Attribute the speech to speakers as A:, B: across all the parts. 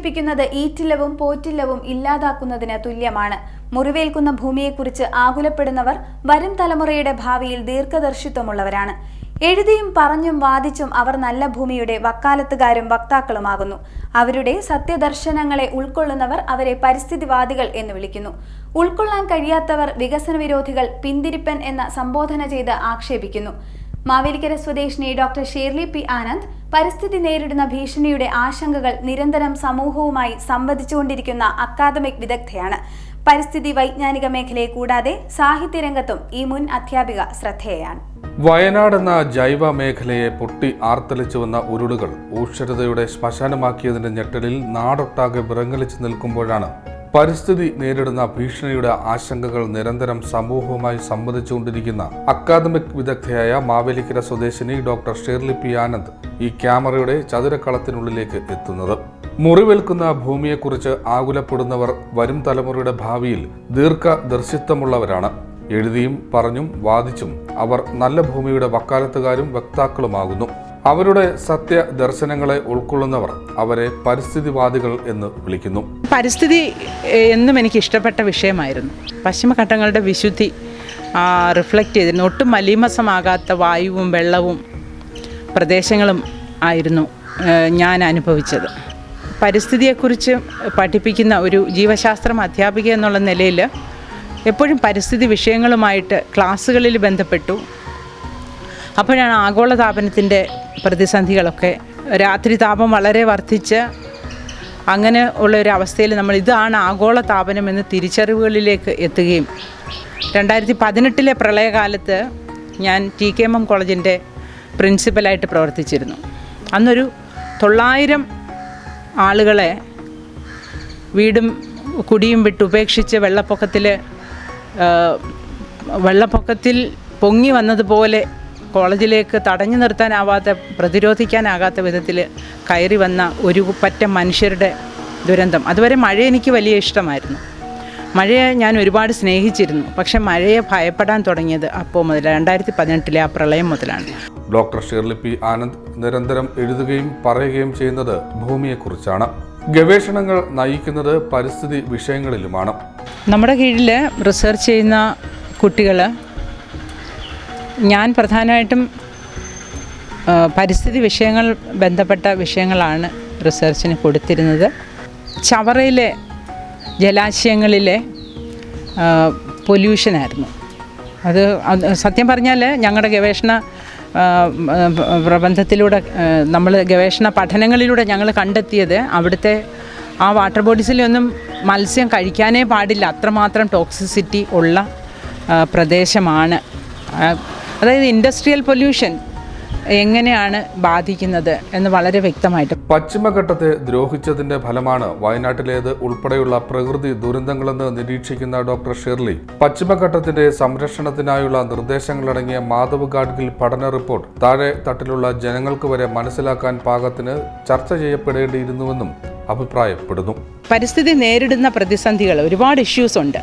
A: നശിപ്പിക്കുന്നത് ഈറ്റില്ലവും പോറ്റില്ലവും ഇല്ലാതാക്കുന്നതിന് തുല്യമാണ്. മുറിവേൽക്കുന്ന ഭൂമിയെക്കുറിച്ച് ആകുലപ്പെടുന്നവർ വരും തലമുറയുടെ ഭാവിയിൽ ദീർഘദർശിത്വമുള്ളവരാണ്. എഴുതിയും പറഞ്ഞും വാദിച്ചും അവർ നല്ല ഭൂമിയുടെ വക്കാലത്തുകാരും വക്താക്കളുമാകുന്നു. അവരുടെ സത്യദർശനങ്ങളെ ഉൾക്കൊള്ളുന്നവർ അവരെ പരിസ്ഥിതിവാദികൾ എന്ന് വിളിക്കുന്നു. ഉൾക്കൊള്ളാൻ കഴിയാത്തവർ വികസന വിരോധികൾ, പിന്തിരിപ്പൻ എന്ന സംബോധന ചെയ്ത് ആക്ഷേപിക്കുന്നു. മാവേലിക്കര സ്വദേശിനി ഡോക്ടർ ഷേർലി പി ആനന്ദ് പരിസ്ഥിതി നേരിടുന്ന ഭീഷണിയുടെ ആശങ്കകൾ നിരന്തരം സമൂഹവുമായി സംവദിച്ചുകൊണ്ടിരിക്കുന്ന അക്കാദമിക് വിദഗ്ധയാണ്. പരിസ്ഥിതി വൈജ്ഞാനിക മേഖലയെ കൂടാതെ സാഹിത്യരംഗത്തും ഈ മുൻ അധ്യാപിക ശ്രദ്ധേയയാണ്.
B: വയനാട് എന്ന ജൈവ മേഖലയെ പൊട്ടി ആർത്തലിച്ചുവന്ന ഉരുളുകൾ ഊഷരതയുടെ ശ്മശാനമാക്കിയതിന്റെ ഞെട്ടലിൽ നാടൊട്ടാകെ വിറങ്ങലിച്ചു നിൽക്കുമ്പോഴാണ് പരിസ്ഥിതി നേരിടുന്ന ഭീഷണിയുടെ ആശങ്കകൾ നിരന്തരം സമൂഹവുമായി സംവദിച്ചുകൊണ്ടിരിക്കുന്ന അക്കാദമിക് വിദഗ്ധയായ മാവേലിക്കര സ്വദേശിനി ഡോക്ടർ ഷേർലി പി ആനന്ദ് ഈ ക്യാമറയുടെ ചതുരക്കളത്തിനുള്ളിലേക്ക് എത്തുന്നത്. മുറിവേൽക്കുന്ന ഭൂമിയെക്കുറിച്ച് ആകുലപ്പെടുന്നവർ വരും തലമുറയുടെ ഭാവിയിൽ ദീർഘദർശിത്വമുള്ളവരാണ്. എഴുതിയും പറഞ്ഞും വാദിച്ചും അവർ നല്ല ഭൂമിയുടെ വക്കാലത്തുകാരും വക്താക്കളുമാകുന്നു. അവരുടെ സത്യ ദർശനങ്ങളെ ഉൾക്കൊള്ളുന്നവർ അവരെ പരിസ്ഥിതിവാദികൾ എന്ന് വിളിക്കുന്നു.
C: പരിസ്ഥിതി എന്നും എനിക്ക് ഇഷ്ടപ്പെട്ട വിഷയമായിരുന്നു. പശ്ചിമഘട്ടങ്ങളുടെ വിശുദ്ധി റിഫ്ലക്റ്റ് ചെയ്തിരുന്നു. ഒട്ടും മലീമസമാകാത്ത വായുവും വെള്ളവും പ്രദേശങ്ങളും ആയിരുന്നു ഞാൻ അനുഭവിച്ചത്. പരിസ്ഥിതിയെക്കുറിച്ച് പഠിപ്പിക്കുന്ന ഒരു ജീവശാസ്ത്രം അധ്യാപിക എന്നുള്ള നിലയിൽ എപ്പോഴും പരിസ്ഥിതി വിഷയങ്ങളുമായിട്ട് ക്ലാസ്സുകളിൽ ബന്ധപ്പെട്ടു. അപ്പോഴാണ് ആഗോളതാപനത്തിൻ്റെ പ്രതിസന്ധികളൊക്കെ, രാത്രി താപം വളരെ വർദ്ധിച്ച് അങ്ങനെ ഉള്ളൊരവസ്ഥയിൽ നമ്മൾ ഇതാണ് ആഗോളതാപനം എന്ന തിരിച്ചറിവുകളിലേക്ക് എത്തുകയും 2018 പ്രളയകാലത്ത് ഞാൻ TKM കോളേജിൻ്റെ പ്രിൻസിപ്പലായിട്ട് പ്രവർത്തിച്ചിരുന്നു. അന്നൊരു 900 ആളുകളെ വീടും കുടിയും വിട്ട് ഉപേക്ഷിച്ച് വെള്ളപ്പൊക്കത്തിൽ പൊങ്ങി വന്നതുപോലെ കോളേജിലേക്ക് തടഞ്ഞു നിർത്താനാവാത്ത, പ്രതിരോധിക്കാനാകാത്ത വിധത്തിൽ കയറി വന്ന ഒരു പറ്റം മനുഷ്യരുടെ ദുരന്തം. അതുവരെ മഴ എനിക്ക് വലിയ ഇഷ്ടമായിരുന്നു. മഴയെ ഞാൻ ഒരുപാട് സ്നേഹിച്ചിരുന്നു. പക്ഷെ മഴയെ ഭയപ്പെടാൻ തുടങ്ങിയത് അപ്പോൾ മുതൽ 2018 ആ പ്രളയം മുതലാണ്.
B: ഡോക്ടർ ഷേർലി പി ആനന്ദ് നിരന്തരം എഴുതുകയും പറയുകയും ചെയ്യുന്നത് ഭൂമിയെക്കുറിച്ചാണ്. ഗവേഷണങ്ങൾ നയിക്കുന്നത് പരിസ്ഥിതി വിഷയങ്ങളിലുമാണ്.
C: നമ്മുടെ കീഴിൽ റിസർച്ച് ചെയ്യുന്ന കുട്ടികൾ, ഞാൻ പ്രധാനമായിട്ടും പരിസ്ഥിതി വിഷയങ്ങൾ ബന്ധപ്പെട്ട വിഷയങ്ങളാണ് റിസർച്ചിന് കൊടുത്തിരുന്നത്. ചവറയിലെ ജലാശയങ്ങളിലെ പൊല്യൂഷനായിരുന്നു അത്. സത്യം പറഞ്ഞാൽ ഞങ്ങളുടെ ഗവേഷണ പ്രബന്ധത്തിലൂടെ, നമ്മൾ ഗവേഷണ പഠനങ്ങളിലൂടെ ഞങ്ങൾ കണ്ടെത്തിയത് അവിടുത്തെ ആ വാട്ടർ ബോഡീസിലൊന്നും മത്സ്യം കഴിക്കാനേ പാടില്ല, അത്രമാത്രം ടോക്സിസിറ്റി ഉള്ള പ്രദേശമാണ്. അതായത് ഇൻഡസ്ട്രിയൽ പൊല്യൂഷൻ എങ്ങനെയാണ് ബാധിക്കുന്നത് എന്ന് വളരെ വ്യക്തമായിട്ട്.
B: പശ്ചിമഘട്ടത്തെ ദ്രോഹിച്ചതിന്റെ ഫലമാണ് വയനാട്ടിലേത് ഉൾപ്പെടെയുള്ള പ്രകൃതി ദുരന്തങ്ങളെന്ന് നിരീക്ഷിക്കുന്ന ഡോക്ടർ ഷേർലി പശ്ചിമഘട്ടത്തിന്റെ സംരക്ഷണത്തിനായുള്ള നിർദ്ദേശങ്ങളടങ്ങിയ മാധവ് ഗാഡ്ഗിൽ പഠന റിപ്പോർട്ട് താഴെ തട്ടിലുള്ള ജനങ്ങൾക്ക് വരെ മനസ്സിലാക്കാൻ പാകത്തിന് ചർച്ച ചെയ്യപ്പെടേണ്ടിയിരുന്നുവെന്നും അഭിപ്രായപ്പെടുന്നു.
C: പരിസ്ഥിതി നേരിടുന്ന പ്രതിസന്ധികൾ, ഒരുപാട് ഇഷ്യൂസ് ഉണ്ട്.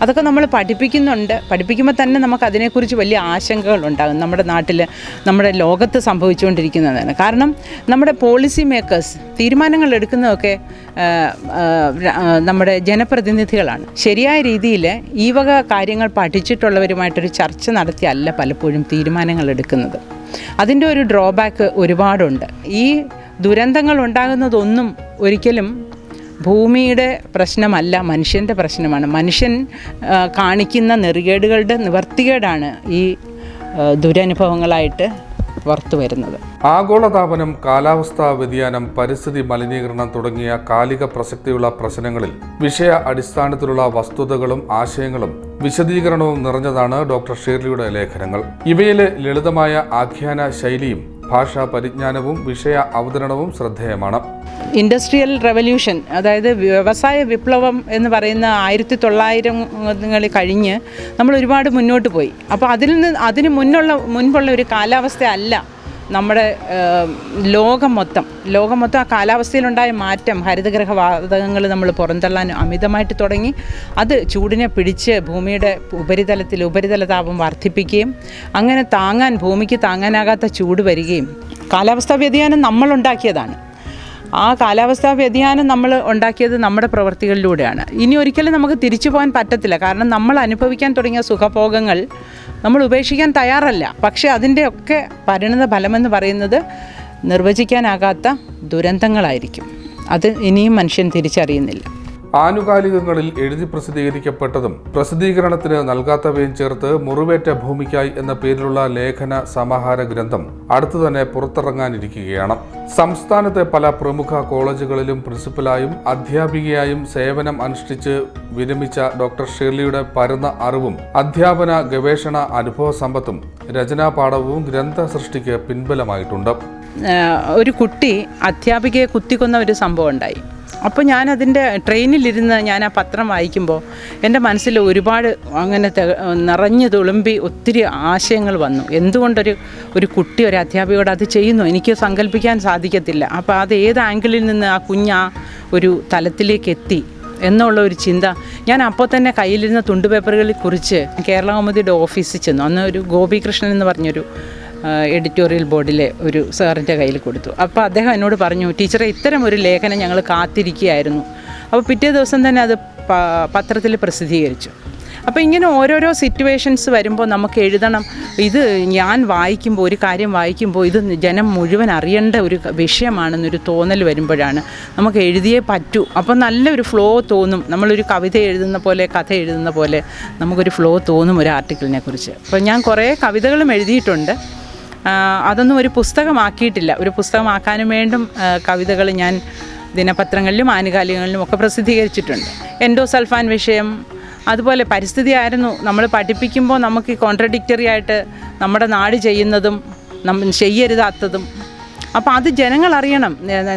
C: അതൊക്കെ നമ്മൾ പഠിപ്പിക്കുമ്പോൾ തന്നെ നമുക്ക് അതിനെക്കുറിച്ച് വലിയ ആശങ്കകൾ ഉണ്ടാകും. നമ്മുടെ നാട്ടിൽ, നമ്മുടെ ലോകത്ത് സംഭവിച്ചുകൊണ്ടിരിക്കുന്നതാണ്. കാരണം നമ്മുടെ പോളിസി മേക്കേഴ്സ് തീരുമാനങ്ങൾ എടുക്കുന്നതൊക്കെ നമ്മുടെ ജനപ്രതിനിധികളാണ്. ശരിയായ രീതിയിൽ ഈ വക കാര്യങ്ങൾ പഠിച്ചിട്ടുള്ളവരുമായിട്ടൊരു ചർച്ച നടത്തിയല്ല പലപ്പോഴും തീരുമാനങ്ങൾ എടുക്കുന്നത്. അതിൻ്റെ ഒരു ഡ്രോബാക്ക് ഒരുപാടുണ്ട്. ഈ ദുരന്തങ്ങൾ ഉണ്ടാകുന്നതൊന്നും ഒരിക്കലും ഭൂമിയുടെ പ്രശ്നമല്ല, മനുഷ്യൻ്റെ പ്രശ്നമാണ്. മനുഷ്യൻ കാണിക്കുന്ന നെറികേടുകളുടെ നിവർത്തികേടാണ് ഈ ദുരനുഭവങ്ങളായിട്ട് പുറത്തു വരുന്നത്.
B: ആഗോളതാപനം, കാലാവസ്ഥാ വ്യതിയാനം, പരിസ്ഥിതി മലിനീകരണം തുടങ്ങിയ കാലിക പ്രസക്തിയുള്ള പ്രശ്നങ്ങളിൽ വിഷയ അടിസ്ഥാനത്തിലുള്ള വസ്തുതകളും ആശയങ്ങളും വിശദീകരണവും നിറഞ്ഞതാണ് ഡോക്ടർ ഷേർലിയുടെ ലേഖനങ്ങൾ. ഇവയിലെ ലളിതമായ ആഖ്യാന ശൈലിയും ഭാഷാ പരിജ്ഞാനവും വിഷയ അവതരണവും ശ്രദ്ധേയമാണ്.
C: ഇൻഡസ്ട്രിയൽ റെവല്യൂഷൻ, അതായത് വ്യവസായ വിപ്ലവം എന്ന് പറയുന്ന 1900 കഴിഞ്ഞ് നമ്മൾ ഒരുപാട് മുന്നോട്ട് പോയി. അപ്പോൾ അതിന് മുൻപുള്ള ഒരു കാലാവസ്ഥ അല്ല നമ്മുടെ ലോകം മൊത്തം ആ കാലാവസ്ഥയിലുണ്ടായ മാറ്റം. ഹരിതഗ്രഹ വാതകങ്ങൾ നമ്മൾ പുറന്തള്ളാൻ അമിതമായിട്ട് തുടങ്ങി. അത് ചൂടിനെ പിടിച്ച് ഭൂമിയുടെ ഉപരിതല താപം വർദ്ധിപ്പിക്കുകയും അങ്ങനെ ഭൂമിക്ക് താങ്ങാനാകാത്ത ചൂട് വരികയും, കാലാവസ്ഥാ വ്യതിയാനം നമ്മളുണ്ടാക്കിയതാണ്. ആ കാലാവസ്ഥാ വ്യതിയാനം നമ്മൾ ഉണ്ടാക്കിയത് നമ്മുടെ പ്രവൃത്തികളിലൂടെയാണ്. ഇനി ഒരിക്കലും നമുക്ക് തിരിച്ചു പോകാൻ പറ്റത്തില്ല. കാരണം നമ്മൾ അനുഭവിക്കാൻ തുടങ്ങിയ സുഖഭോഗങ്ങൾ നമ്മൾ ഉപേക്ഷിക്കാൻ തയ്യാറല്ല. പക്ഷേ അതിൻ്റെയൊക്കെ പരിണത ഫലമെന്ന് പറയുന്നത് നിർവചിക്കാനാകാത്ത ദുരന്തങ്ങളായിരിക്കും. അത് ഇനിയും മനുഷ്യൻ തിരിച്ചറിയുന്നില്ല.
B: ആനുകാലികങ്ങളിൽ എഴുതി പ്രസിദ്ധീകരിക്കപ്പെട്ടതും പ്രസിദ്ധീകരണത്തിന് നൽകാത്തവയും ചേർത്ത് മുറിവേറ്റ ഭൂമിക്കായി എന്ന പേരിലുള്ള ലേഖന സമാഹാര ഗ്രന്ഥം അടുത്തു തന്നെ പുറത്തിറങ്ങാനിരിക്കുകയാണ്. സംസ്ഥാനത്തെ പല പ്രമുഖ കോളേജുകളിലും പ്രിൻസിപ്പലായും അധ്യാപികയായും സേവനം അനുഷ്ഠിച്ച് വിരമിച്ച ഡോക്ടർ ഷേർലിയുടെ പരന്ന അറിവും അധ്യാപന ഗവേഷണ അനുഭവ സമ്പത്തും രചനാപാഠവും ഗ്രന്ഥ സൃഷ്ടിക്ക് പിൻബലമായിട്ടുണ്ട്.
C: ഒരു കുട്ടി അധ്യാപികയെ കുത്തിക്കൊന്ന ഒരു സംഭവം ഉണ്ടായി. അപ്പോൾ ഞാനതിൻ്റെ ട്രെയിനിലിരുന്ന് ഞാൻ ആ പത്രം വായിക്കുമ്പോൾ എൻ്റെ മനസ്സിൽ ഒരുപാട് അങ്ങനെ നിറഞ്ഞു തുളുമ്പി ഒത്തിരി ആശയങ്ങൾ വന്നു. എന്തുകൊണ്ടൊരു കുട്ടി ഒരു അധ്യാപികയോട് അത് ചെയ്യുന്നു എനിക്ക് സങ്കല്പിക്കാൻ സാധിക്കത്തില്ല. അപ്പോൾ അത് ഏത് ആംഗിളിൽ നിന്ന് ആ കുഞ്ഞ് ഒരു തലത്തിലേക്ക് എത്തി എന്നുള്ള ഒരു ചിന്ത ഞാൻ അപ്പോൾ തന്നെ കയ്യിലിരുന്ന തുണ്ടുപേപ്പറുകളിൽ കുറിച്ച് കേരള കൗമുദിയുടെ ഓഫീസിൽ ചെന്നു. അന്ന് ഒരു ഗോപികൃഷ്ണൻ എന്ന് പറഞ്ഞൊരു എഡിറ്റോറിയൽ ബോർഡിലെ ഒരു സാറിൻ്റെ കയ്യിൽ കൊടുത്തു. അപ്പോൾ അദ്ദേഹം എന്നോട് പറഞ്ഞു, ടീച്ചറെ ഇത്തരം ഒരു ലേഖനം ഞങ്ങൾ കാത്തിരിക്കുകയായിരുന്നു. അപ്പോൾ പിറ്റേ ദിവസം തന്നെ അത് പത്രത്തിൽ പ്രസിദ്ധീകരിച്ചു. അപ്പോൾ ഇങ്ങനെ ഓരോരോ സിറ്റുവേഷൻസ് വരുമ്പോൾ നമുക്ക് എഴുതണം. ഇത് ഞാൻ വായിക്കുമ്പോൾ ഒരു കാര്യം വായിക്കുമ്പോൾ ഇത് ജനം മുഴുവൻ അറിയേണ്ട ഒരു വിഷയമാണെന്നൊരു തോന്നൽ വരുമ്പോഴാണ് നമുക്ക് എഴുതിയേ പറ്റൂ. അപ്പോൾ നല്ലൊരു ഫ്ലോ തോന്നും. നമ്മളൊരു കവിത എഴുതുന്ന പോലെ കഥ എഴുതുന്ന പോലെ നമുക്കൊരു ഫ്ലോ തോന്നും ഒരു ആർട്ടിക്കിളിനെ കുറിച്ച്. അപ്പോൾ ഞാൻ കുറേ കവിതകളും എഴുതിയിട്ടുണ്ട്. അതൊന്നും ഒരു പുസ്തകമാക്കിയിട്ടില്ല. ഒരു പുസ്തകമാക്കാനും വേണ്ടും കവിതകൾ ഞാൻ ദിനപത്രങ്ങളിലും ആനുകാലികങ്ങളിലും ഒക്കെ പ്രസിദ്ധീകരിച്ചിട്ടുണ്ട്. എൻഡോസൾഫാൻ വിഷയം, അതുപോലെ പരിസ്ഥിതി ആയിരുന്നു. നമ്മൾ പഠിപ്പിക്കുമ്പോൾ നമുക്ക് കോൺട്രഡിക്റ്ററി ആയിട്ട് നമ്മുടെ നാട് ചെയ്യുന്നതും ചെയ്യരുതാത്തതും. അപ്പോൾ അത് ജനങ്ങൾ അറിയണം.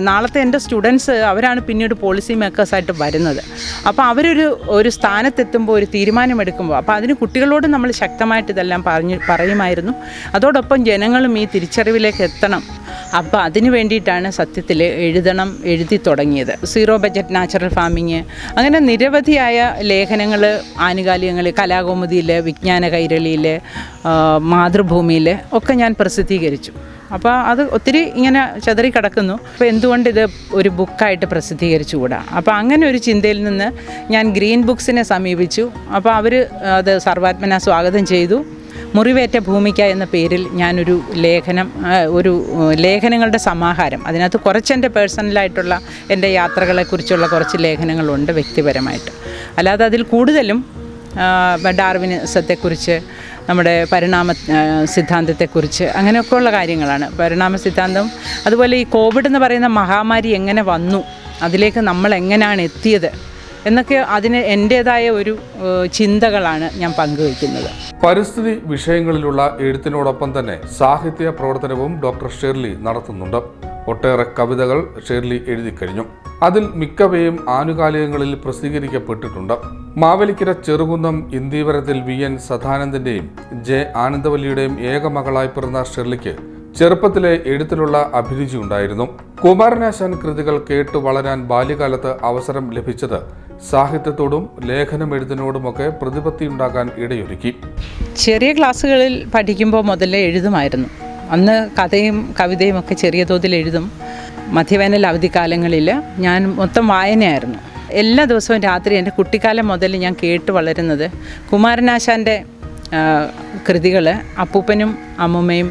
C: നാളത്തെ എൻ്റെ സ്റ്റുഡൻസ് അവരാണ് പിന്നീട് പോളിസി മേക്കേഴ്സായിട്ട് വരുന്നത്. അപ്പോൾ അവരൊരു സ്ഥാനത്തെത്തുമ്പോൾ ഒരു തീരുമാനമെടുക്കുമ്പോൾ അപ്പോൾ അതിന് കുട്ടികളോട് നമ്മൾ ശക്തമായിട്ട് ഇതെല്ലാം പറയുമായിരുന്നു. അതോടൊപ്പം ജനങ്ങളും ഈ തിരിച്ചറിവിലേക്ക് എത്തണം. അപ്പോൾ അതിന് വേണ്ടിയിട്ടാണ് സത്യത്തിൽ എഴുതി തുടങ്ങിയത്. സീറോ ബഡ്ജറ്റ് നാച്ചുറൽ ഫാമിങ്, അങ്ങനെ നിരവധിയായ ലേഖനങ്ങൾ ആനുകാലികങ്ങൾ കലാകൗമുദിയിൽ, വിജ്ഞാന കൈരളിയിൽ, മാതൃഭൂമിയിൽ ഒക്കെ ഞാൻ പ്രസിദ്ധീകരിച്ചു. അപ്പോൾ അത് ഒത്തിരി ഇങ്ങനെ ചെതറി കിടക്കുന്നു. അപ്പോൾ എന്തുകൊണ്ട് ഇത് ഒരു ബുക്കായിട്ട് പ്രസിദ്ധീകരിച്ചുകൂടാ? അപ്പോൾ അങ്ങനെ ഒരു ചിന്തയിൽ നിന്ന് ഞാൻ ഗ്രീൻ ബുക്സിനെ സമീപിച്ചു. അപ്പോൾ അവർ അത് സർവാത്മന സ്വാഗതം ചെയ്തു. മുറിവേറ്റ ഭൂമിക്ക എന്ന പേരിൽ ഞാനൊരു ലേഖനങ്ങളുടെ സമാഹാരം, അതിനകത്ത് കുറച്ചെൻ്റെ പേഴ്സണലായിട്ടുള്ള എൻ്റെ യാത്രകളെക്കുറിച്ചുള്ള കുറച്ച് ലേഖനങ്ങളുണ്ട് വ്യക്തിപരമായിട്ട്. അല്ലാതെ അതിൽ കൂടുതലും ഡാർവിനിസത്തെക്കുറിച്ച്, നമ്മുടെ പരിണാമ സിദ്ധാന്തത്തെക്കുറിച്ച് അങ്ങനെയൊക്കെയുള്ള കാര്യങ്ങളാണ്. പരിണാമ സിദ്ധാന്തം, അതുപോലെ ഈ കോവിഡ് എന്ന് പറയുന്ന മഹാമാരി എങ്ങനെ വന്നു, അതിലേക്ക് നമ്മൾ എങ്ങനെയാണ് എത്തിയത് എന്നൊക്കെ അതിന് എൻ്റേതായ ഒരു ചിന്തകളാണ് ഞാൻ പങ്കുവയ്ക്കുന്നത്.
B: പരിസ്ഥിതി വിഷയങ്ങളിലുള്ള എഴുത്തിനോടൊപ്പം തന്നെ സാഹിത്യ പ്രവർത്തനവും ഡോക്ടർ ഷേർലി നടത്തുന്നുണ്ട്. ഒട്ടേറെ കവിതകൾ ഷേർലി എഴുതി കഴിഞ്ഞു. അതിൽ മിക്കവയും ആനുകാലികങ്ങളിൽ പ്രസിദ്ധീകരിക്കപ്പെട്ടിട്ടുണ്ട്. മാവേലിക്കര ചെറുകുന്നം ഇന്ദീവരത്തിൽ VN സദാനന്ദന്റെയും J ആനന്ദവല്ലിയുടെയും ഏക മകളായി പിറന്ന ഷേർലിക്ക് ചെറുപ്പത്തിലെ എഴുത്തിലുള്ള അഭിരുചി ഉണ്ടായിരുന്നു. കുമാരനാശാൻ കൃതികൾ കേട്ടു വളരാൻ ബാല്യകാലത്ത് അവസരം ലഭിച്ചത് സാഹിത്യത്തോടും ലേഖനമെഴുത്തിനോടുമൊക്കെ പ്രതിപത്തിയുണ്ടാക്കാൻ ഇടയൊരുക്കി.
C: ചെറിയ ക്ലാസ്സുകളിൽ പഠിക്കുമ്പോൾ മുതലേ എഴുതുമായിരുന്നു. അന്ന് കഥയും കവിതയും ഒക്കെ ചെറിയ തോതിൽ എഴുതും. മധ്യവേനൽ അവധിക്കാലങ്ങളിൽ ഞാൻ മൊത്തം വായനയായിരുന്നു. എല്ലാ ദിവസവും രാത്രി എൻ്റെ കുട്ടിക്കാലം മുതൽ ഞാൻ കേട്ട് വളരുന്നത് കുമാരനാശാൻ്റെ കൃതികൾ. അപ്പൂപ്പനും അമ്മൂമ്മയും,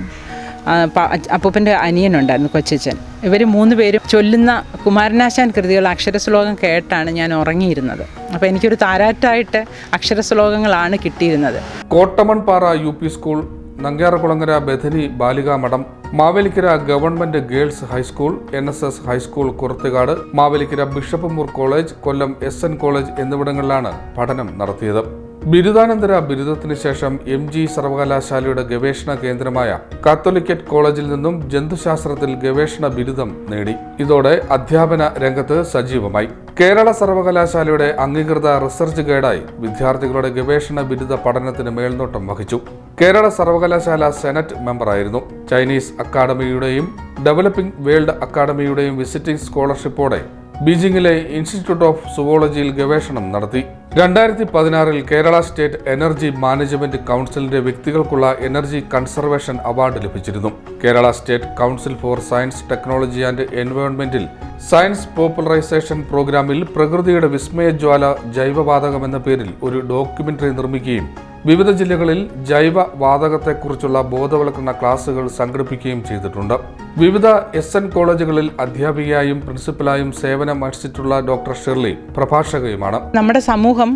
C: അപ്പൂപ്പൻ്റെ അനിയനുണ്ടായിരുന്നു കൊച്ചച്ഛൻ, ഇവർ 3 പേരും ചൊല്ലുന്ന കുമാരനാശാൻ കൃതികൾ അക്ഷരശ്ലോകം കേട്ടാണ് ഞാൻ ഉറങ്ങിയിരുന്നത്. അപ്പോൾ എനിക്കൊരു താരാട്ടായിട്ട് അക്ഷരശ്ലോകങ്ങളാണ് കിട്ടിയിരുന്നത്.
B: Kottamanpara UP school, Nangiarkulangara Bethany Balika Madom, Mavelikara government girls high school, NSS high school Kurathikad, Mavelikara bishop college, Kollam SN college എന്നിവിടങ്ങളിലാണ് പഠനം നടത്തിയത്. ബിരുദാനന്തര ബിരുദത്തിന് ശേഷം MG സർവകലാശാലയുടെ ഗവേഷണ കേന്ദ്രമായ കാത്തോലിക്കറ്റ് കോളേജിൽ നിന്നും ജന്തുശാസ്ത്രത്തിൽ ഗവേഷണ ബിരുദം നേടി. ഇതോടെ അധ്യാപന രംഗത്ത് സജീവമായി. കേരള സർവകലാശാലയുടെ അംഗീകൃത റിസർച്ച് ഗൈഡായി വിദ്യാർത്ഥികളുടെ ഗവേഷണ ബിരുദ പഠനത്തിന് മേൽനോട്ടം വഹിച്ചു. കേരള സർവകലാശാല സെനറ്റ് മെമ്പറായിരുന്നു. ചൈനീസ് അക്കാദമിയുടെയും ഡെവലപ്പിംഗ് വേൾഡ് അക്കാദമിയുടെയും വിസിറ്റിംഗ് സ്കോളർഷിപ്പോടെ ബീജിംഗിലെ ഇൻസ്റ്റിറ്റ്യൂട്ട് ഓഫ് സുവോളജിയിൽ ഗവേഷണം നടത്തി. 2016 കേരള സ്റ്റേറ്റ് എനർജി മാനേജ്മെന്റ് കൗൺസിലിന്റെ വ്യക്തികൾക്കുള്ള എനർജി കൺസർവേഷൻ അവാർഡ് ലഭിച്ചിരുന്നു. Kerala state council for science, technology and എൻവയോൺമെന്റിൽ സയൻസ് പോപ്പുലറൈസേഷൻ പ്രോഗ്രാമിൽ പ്രകൃതിയുടെ വിസ്മയജ്വാല ജൈവവാതകം എന്ന പേരിൽ ഒരു ഡോക്യുമെന്ററി നിർമ്മിക്കുകയും വിവിധ ജില്ലകളിൽ ജൈവവാതകത്തെക്കുറിച്ചുള്ള ബോധവൽക്കരണ ക്ലാസുകൾ സംഘടിപ്പിക്കുകയും ചെയ്തിട്ടുണ്ട്. വിവിധ SN കോളേജുകളിൽ അധ്യാപികയായും പ്രിൻസിപ്പലായും സേവനമനുഷ്ഠിച്ചിട്ടുള്ള ഡോക്ടർ ഷെർലി പ്രഭാഷകയുമാണ്.
C: നമ്മുടെ സമൂഹം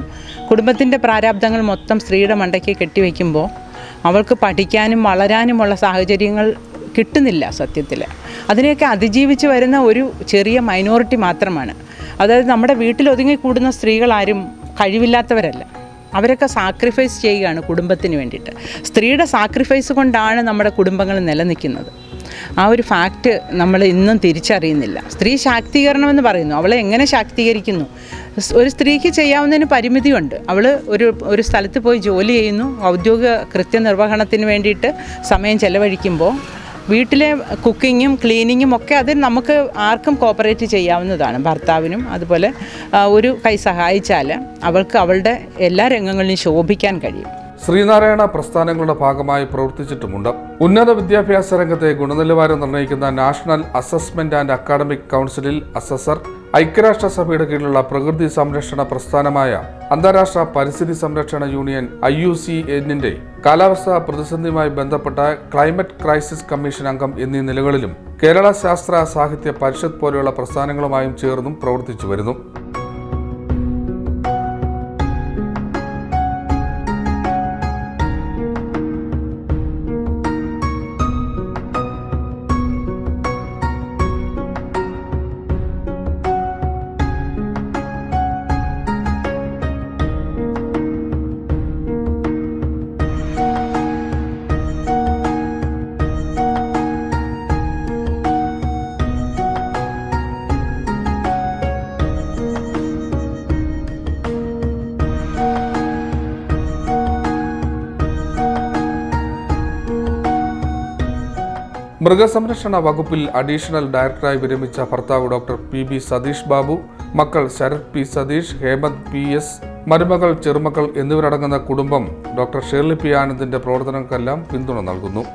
C: കുടുംബത്തിൻ്റെ പ്രാരാബ്ദങ്ങൾ മൊത്തം സ്ത്രീയുടെ മണ്ടയ്ക്ക് കെട്ടിവെക്കുമ്പോൾ അവൾക്ക് പഠിക്കാനും വളരാനുമുള്ള സാഹചര്യങ്ങൾ കിട്ടുന്നില്ല. സത്യത്തിൽ അതിനെയൊക്കെ അതിജീവിച്ച് വരുന്ന ഒരു ചെറിയ മൈനോറിറ്റി മാത്രമാണ്. അതായത് നമ്മുടെ വീട്ടിൽ ഒതുങ്ങിക്കൂടുന്ന സ്ത്രീകളാരും കഴിവില്ലാത്തവരല്ല. അവരൊക്കെ സാക്രിഫൈസ് ചെയ്യുകയാണ് കുടുംബത്തിന് വേണ്ടിയിട്ട്. സ്ത്രീയുടെ സാക്രിഫൈസ് കൊണ്ടാണ് നമ്മുടെ കുടുംബങ്ങൾ നിലനിൽക്കുന്നത്. ആ ഒരു ഫാക്റ്റ് നമ്മൾ ഇന്നും തിരിച്ചറിയുന്നില്ല. സ്ത്രീ ശാക്തീകരണമെന്ന് പറയുന്നു. അവളെ എങ്ങനെ ശാക്തീകരിക്കുന്നു? ഒരു സ്ത്രീക്ക് ചെയ്യാവുന്നതിന് പരിമിതിയുണ്ട്. അവൾ ഒരു സ്ഥലത്ത് പോയി ജോലി ചെയ്യുന്നു, ഔദ്യോഗിക കൃത്യനിർവഹണത്തിന് വേണ്ടിയിട്ട് സമയം ചെലവഴിക്കുമ്പോൾ വീട്ടിലെ കുക്കിങ്ങും ക്ലീനിങ്ങും ഒക്കെ അത് നമുക്ക് ആർക്കും കോപ്പറേറ്റ് ചെയ്യാവുന്നതാണ്. ഭർത്താവിനും അതുപോലെ ഒരു കൈ സഹായിച്ചാൽ അവൾക്ക് അവളുടെ എല്ലാ രംഗങ്ങളിലും ശോഭിക്കാൻ കഴിയും.
B: ശ്രീനാരായണ പ്രസ്ഥാനങ്ങളുടെ ഭാഗമായി പ്രവർത്തിച്ചിട്ടുമുണ്ട്. ഉന്നത വിദ്യാഭ്യാസ രംഗത്തെ ഗുണനിലവാരം നിർണ്ണയിക്കുന്ന നാഷണൽ അസസ്മെന്റ് ആൻഡ് അക്കാഡമിക് കൗൺസിലിൽ അസസർ, ഐക്യരാഷ്ട്രസഭയുടെ കീഴിലുള്ള പ്രകൃതി സംരക്ഷണ പ്രസ്ഥാനമായ അന്താരാഷ്ട്ര പരിസ്ഥിതി സംരക്ഷണ യൂണിയൻ IUCN-ന്റെ കാലാവസ്ഥാ പ്രതിസന്ധിയുമായി ബന്ധപ്പെട്ട ക്ലൈമറ്റ് ക്രൈസിസ് കമ്മീഷൻ അംഗം എന്നീ നിലകളിലും കേരള ശാസ്ത്ര സാഹിത്യ പരിഷത്ത് പോലെയുള്ള പ്രസ്ഥാനങ്ങളുമായും ചേർന്നും പ്രവർത്തിച്ചു വരുന്നു. മൃഗസംരക്ഷണ വകുപ്പിൽ അഡീഷണൽ ഡയറക്ടറായി വിരമിച്ച ഭർത്താവ് ഡോക്ടർ PB സതീഷ് ബാബു, മക്കൾ ശരത് P സതീഷ്, ഹേമന്ത് PS, മരുമകൾ, ചെറുമക്കൾ എന്നിവരടങ്ങുന്ന കുടുംബം ഡോക്ടർ ഷേർലി P ആനന്ദിന്റെ പ്രവർത്തനങ്ങൾക്കെല്ലാം പിന്തുണ നൽകുന്നു.